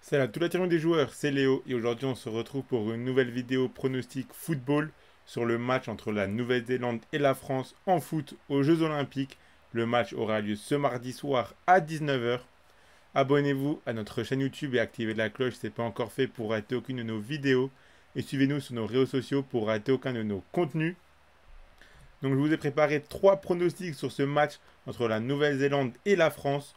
Salut à toute la team des joueurs, c'est Léo et aujourd'hui on se retrouve pour une nouvelle vidéo pronostic football sur le match entre la Nouvelle-Zélande et la France en foot aux Jeux Olympiques. Le match aura lieu ce mardi soir à 19 heures. Abonnez-vous à notre chaîne YouTube et activez la cloche si ce n'est pas encore fait pour rater aucune de nos vidéos. Et suivez-nous sur nos réseaux sociaux pour rater aucun de nos contenus. Donc je vous ai préparé 3 pronostics sur ce match entre la Nouvelle-Zélande et la France.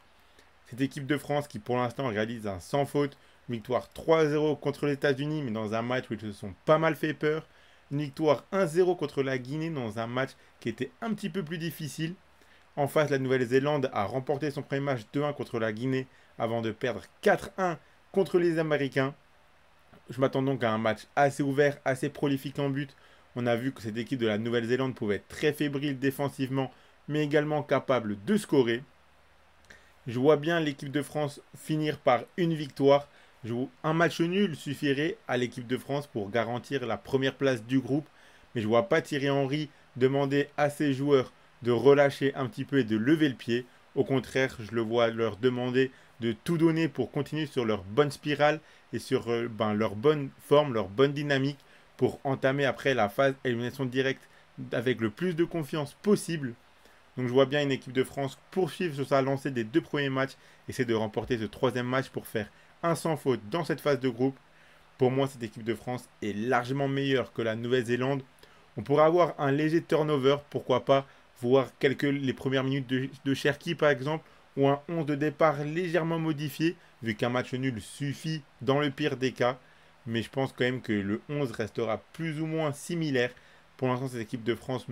Cette équipe de France qui pour l'instant réalise un sans faute, une victoire 3-0 contre les États-Unis mais dans un match où ils se sont pas mal fait peur, une victoire 1-0 contre la Guinée dans un match qui était un petit peu plus difficile. En face, la Nouvelle-Zélande a remporté son premier match 2-1 contre la Guinée avant de perdre 4-1 contre les Américains. Je m'attends donc à un match assez ouvert, assez prolifique en but. On a vu que cette équipe de la Nouvelle-Zélande pouvait être très fébrile défensivement mais également capable de scorer. Je vois bien l'équipe de France finir par une victoire. Un match nul suffirait à l'équipe de France pour garantir la première place du groupe. Mais je ne vois pas Thierry Henry demander à ses joueurs de relâcher un petit peu et de lever le pied. Au contraire, je le vois leur demander de tout donner pour continuer sur leur bonne spirale et sur leur bonne forme, leur bonne dynamique pour entamer après la phase élimination directe avec le plus de confiance possible. Donc je vois bien une équipe de France poursuivre sur sa lancée des 2 premiers matchs, essayer de remporter ce troisième match pour faire un sans faute dans cette phase de groupe. Pour moi, cette équipe de France est largement meilleure que la Nouvelle-Zélande. On pourrait avoir un léger turnover, pourquoi pas voir les premières minutes de Cherki par exemple, ou un 11 de départ légèrement modifié, vu qu'un match nul suffit dans le pire des cas. Mais je pense quand même que le 11 restera plus ou moins similaire. Pour l'instant, cette équipe de France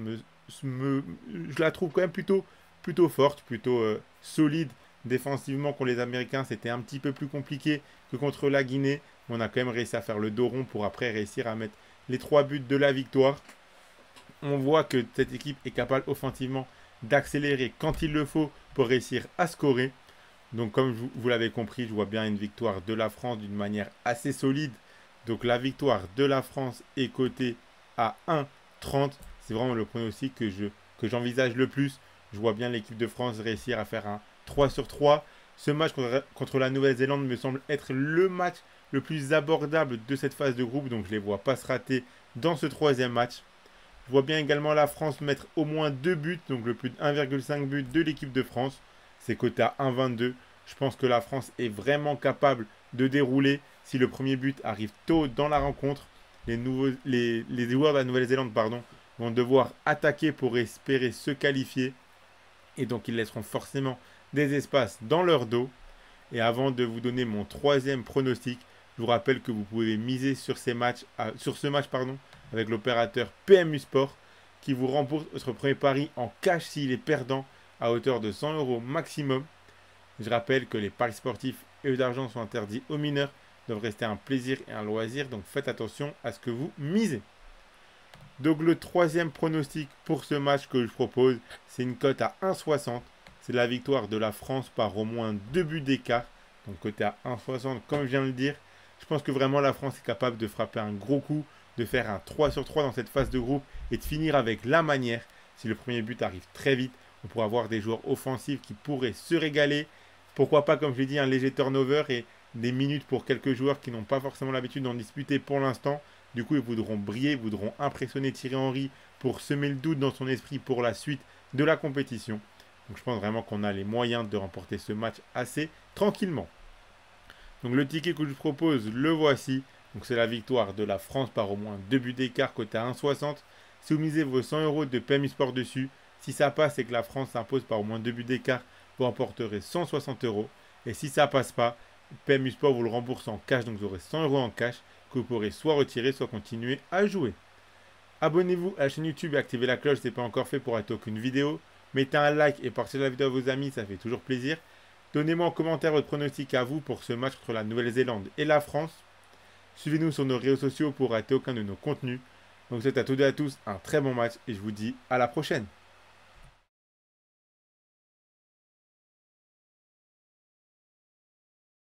je la trouve quand même plutôt forte, plutôt solide. Défensivement, contre les Américains, c'était un petit peu plus compliqué que contre la Guinée. Mais on a quand même réussi à faire le dos rond pour après réussir à mettre les 3 buts de la victoire. On voit que cette équipe est capable offensivement d'accélérer quand il le faut pour réussir à scorer. Donc comme vous l'avez compris, je vois bien une victoire de la France d'une manière assez solide. Donc la victoire de la France est cotée à 1,30. C'est vraiment le pronostic que j'envisage le plus. Je vois bien l'équipe de France réussir à faire un 3 sur 3. Ce match contre la Nouvelle-Zélande me semble être le match le plus abordable de cette phase de groupe. Donc je ne les vois pas se rater dans ce troisième match. Je vois bien également la France mettre au moins 2 buts, donc le plus de 1,5 but de l'équipe de France. C'est coté à 1,22. Je pense que la France est vraiment capable de dérouler si le premier but arrive tôt dans la rencontre. Les joueurs de la Nouvelle-Zélande vont devoir attaquer pour espérer se qualifier. Et donc ils laisseront forcément des espaces dans leur dos. Et avant de vous donner mon troisième pronostic, je vous rappelle que vous pouvez miser sur ce match avec l'opérateur PMU Sport qui vous rembourse votre premier pari en cash s'il est perdant à hauteur de 100 euros maximum. Je rappelle que les paris sportifs et d'argent sont interdits aux mineurs, doivent rester un plaisir et un loisir, donc faites attention à ce que vous misez. Donc le troisième pronostic pour ce match que je propose, c'est une cote à 1,60. C'est la victoire de la France par au moins 2 buts d'écart. Donc côté à 1,60 comme je viens de le dire. Je pense que vraiment la France est capable de frapper un gros coup, de faire un 3 sur 3 dans cette phase de groupe et de finir avec la manière. Si le premier but arrive très vite, on pourra avoir des joueurs offensifs qui pourraient se régaler. Pourquoi pas, comme je l'ai dit, un léger turnover et des minutes pour quelques joueurs qui n'ont pas forcément l'habitude d'en disputer pour l'instant. Du coup, ils voudront briller, ils voudront impressionner Thierry Henry pour semer le doute dans son esprit pour la suite de la compétition. Donc je pense vraiment qu'on a les moyens de remporter ce match assez tranquillement. Donc le ticket que je vous propose, le voici. Donc c'est la victoire de la France par au moins 2 buts d'écart côté à 1,60. Si vous misez vos 100 euros de PMU Sport dessus, si ça passe et que la France s'impose par au moins 2 buts d'écart, vous remporterez 160 euros. Et si ça passe pas, PMU Sport vous le rembourse en cash, donc vous aurez 100 euros en cash que vous pourrez soit retirer, soit continuer à jouer. Abonnez-vous à la chaîne YouTube et activez la cloche si ce n'est pas encore fait pour rater aucune vidéo. Mettez un like et partagez la vidéo à vos amis, ça fait toujours plaisir. Donnez-moi en commentaire votre pronostic à vous pour ce match entre la Nouvelle-Zélande et la France. Suivez-nous sur nos réseaux sociaux pour rater aucun de nos contenus. Donc je vous souhaite à toutes et à tous un très bon match et je vous dis à la prochaine.